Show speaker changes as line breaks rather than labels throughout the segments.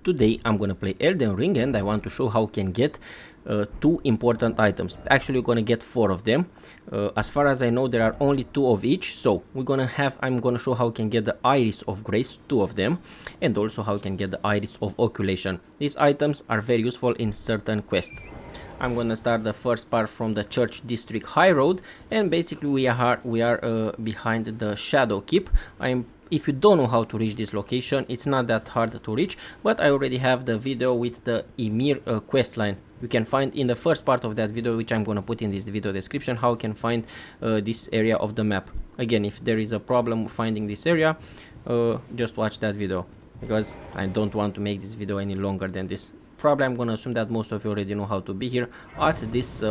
Today I'm gonna play Elden Ring and I want to show how you can get two important items. Actually you're gonna get four of them. As far as I know there are only two of each, so I'm gonna show how you can get the Iris of Grace, two of them, and also how you can get the Iris of Occultation. These items are very useful in certain quests. I'm gonna start the first part from the Church District High Road, and basically we are behind the Shadow Keep. If you don't know how to reach this location, it's not that hard to reach, but I already have the video with the Ymir questline. You can find in the first part of that video, which I'm gonna put in this video description, how you can find this area of the map. Again, if there is a problem finding this area, just watch that video, because I don't want to make this video any longer than this. Probably I'm gonna assume that most of you already know how to be here at this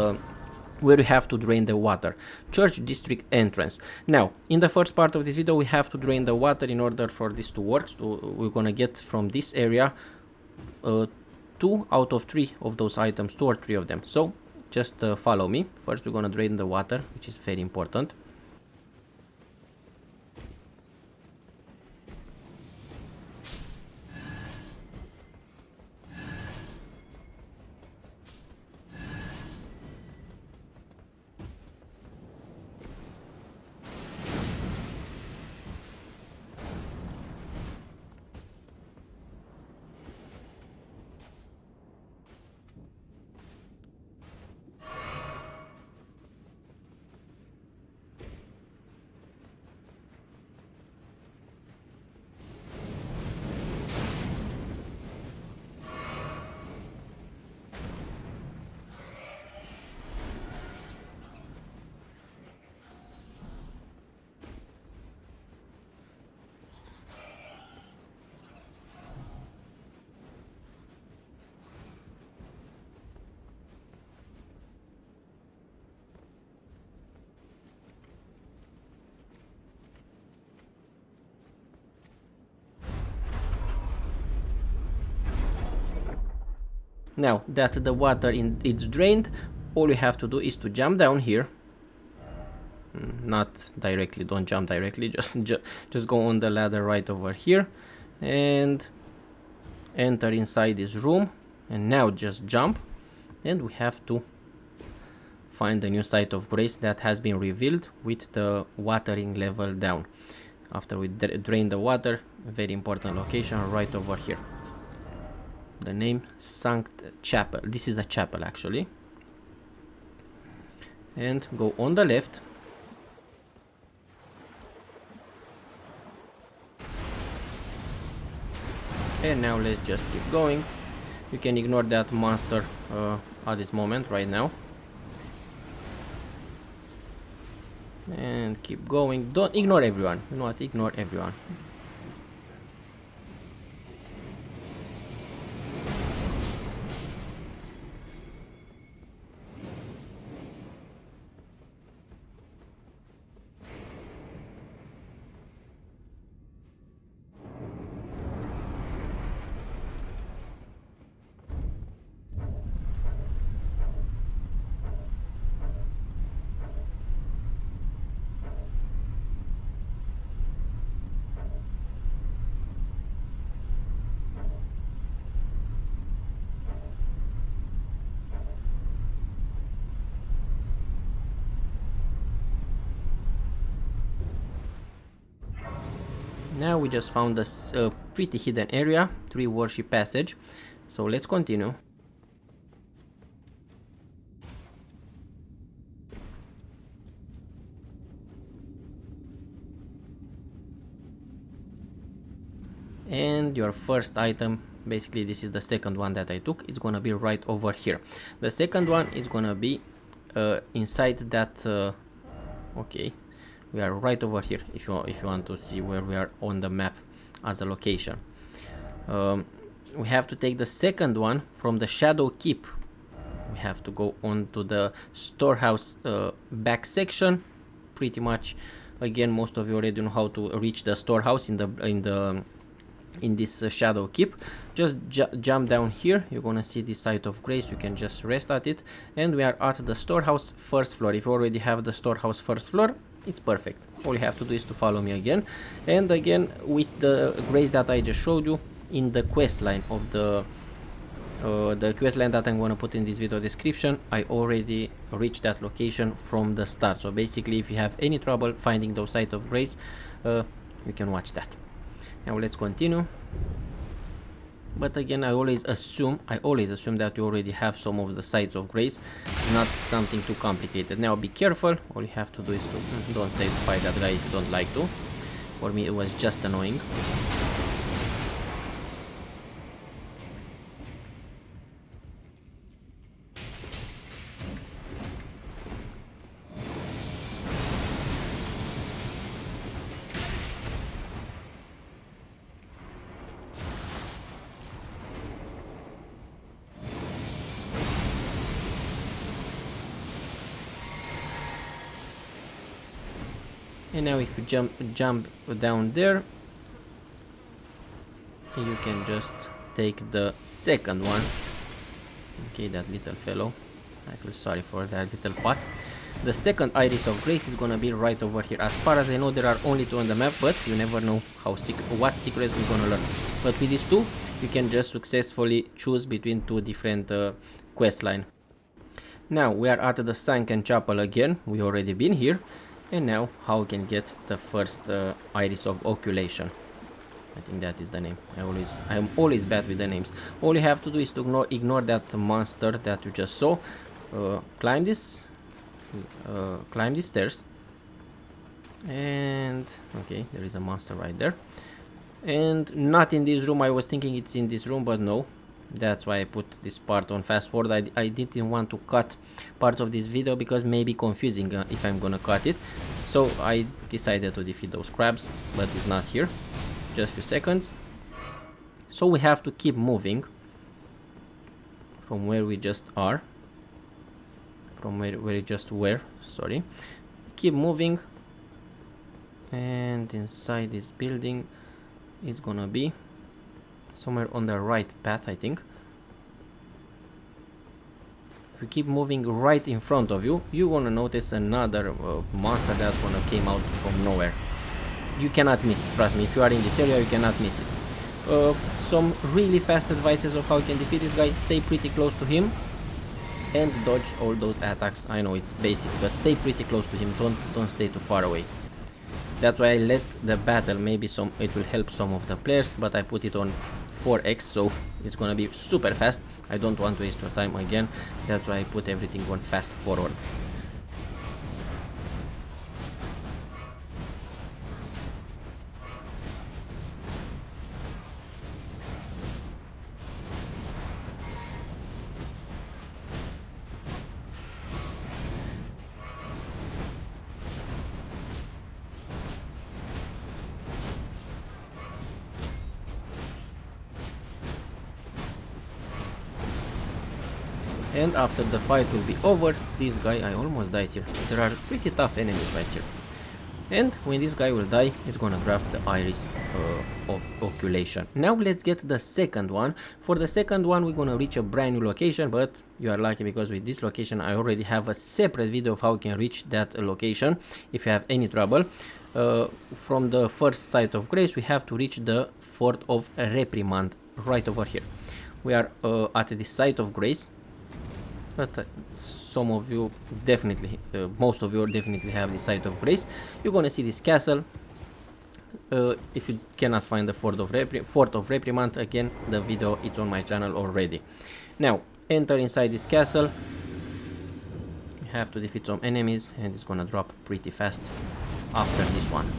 where you have to drain the water. Church District entrance. Now, in the first part of this video, we have to drain the water in order for this to work. So we're gonna get from this area 2 out of 3 of those items, 2 or 3 of them. So just follow me. First, we're gonna drain the water, which is very important. Now that the water is drained, all you have to do is to jump down here. Not directly, don't jump directly, just go on the ladder right over here and enter inside this room, and now just jump, and we have to find the new site of grace that has been revealed with the watering level down. After we drain the water, very important location right over here. The name Sanct Chapel. This is a chapel actually. And go on the left. And now let's just keep going. You can ignore that monster at this moment right now. And keep going. Don't ignore everyone. You know what? Ignore everyone. Now we just found this pretty hidden area, tree worship passage. So let's continue. And your first item, basically this is the second one that I took, it's gonna be right over here. The second one is gonna be inside that okay, we are right over here if you want to see where we are on the map as a location. We have to take the second one from the Shadow Keep. We have to go on to the storehouse back section. Pretty much, again, most of you already know how to reach the storehouse in this Shadow Keep. Just jump down here. You're gonna see the site of grace. You can just rest at it, and we are at the storehouse first floor. If you already have the storehouse first floor, it's perfect. All you have to do is to follow me again, and again with the grace that I just showed you, in the quest line of the quest line that I'm going to put in this video description. I already reached that location from the start. So basically, if you have any trouble finding those sites of grace, you can watch that. Now let's continue. But again, I always assume that you already have some of the sites of grace, not something too complicated. Now be careful. All you have to do is to don't stay to fight that guy if you don't like to. For me, it was just annoying. And now if you jump down there, you can just take the second one. Okay, that little fellow. I feel sorry for that little pot. The second Iris of Grace is gonna be right over here. As far as I know, there are only 2 on the map, but you never know what secrets we're gonna learn. But with these 2, you can just successfully choose between 2 different quest line. Now we are at the Sunken Chapel again. We already been here. And now how we can get the first Iris of Occultation. I think that is the name. I am always bad with the names. All you have to do is to ignore that monster that you just saw. Climb these stairs. And okay, there is a monster right there. And not in this room. I was thinking it's in this room, but no. That's why I put this part on fast forward. I didn't want to cut parts of this video because maybe confusing if I'm gonna cut it. So I decided to defeat those crabs, but it's not here. Just a few seconds. So we have to keep moving from where we just are. From where we just were, sorry. Keep moving. And inside this building it's gonna be somewhere on the right path, I think. If you keep moving right in front of you, you're gonna notice another monster that's gonna came out from nowhere. You cannot miss it, trust me. If you are in this area, you cannot miss it. Some really fast advices of how you can defeat this guy. Stay pretty close to him and dodge all those attacks. I know it's basics, but stay pretty close to him. Don't stay too far away. That's why I let the battle, maybe it will help some of the players, but I put it on 4x, so it's gonna be super fast. I don't want to waste your time again. That's why I put everything on fast forward. And after the fight will be over, this guy, I almost died here. There are pretty tough enemies right here. And when this guy will die, it's gonna grab the Iris of Occultation. Now let's get the second one. For the second one, we're gonna reach a brand new location, but you are lucky because with this location, I already have a separate video of how you can reach that location if you have any trouble. From the first site of grace, we have to reach the Fort of Reprimand right over here. We are at the site of grace. But some of you definitely, most of you definitely have the site of grace. You're gonna see this castle. If you cannot find the Fort of Reprimand, again, the video is on my channel already. Now, enter inside this castle. You have to defeat some enemies, and it's gonna drop pretty fast after this one.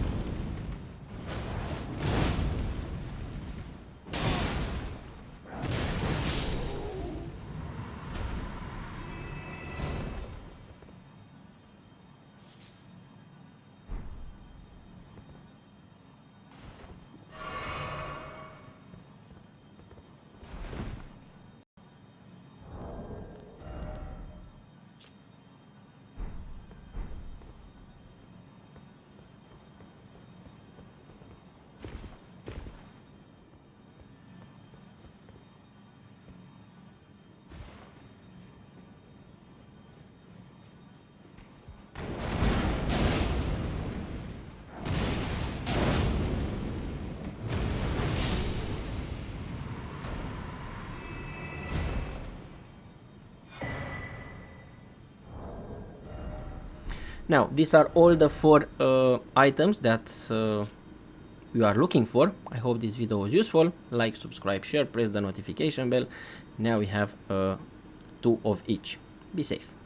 Now these are all the 4 items that you are looking for. I hope this video was useful. Like, subscribe, share, press the notification bell. Now we have 2 of each. Be safe.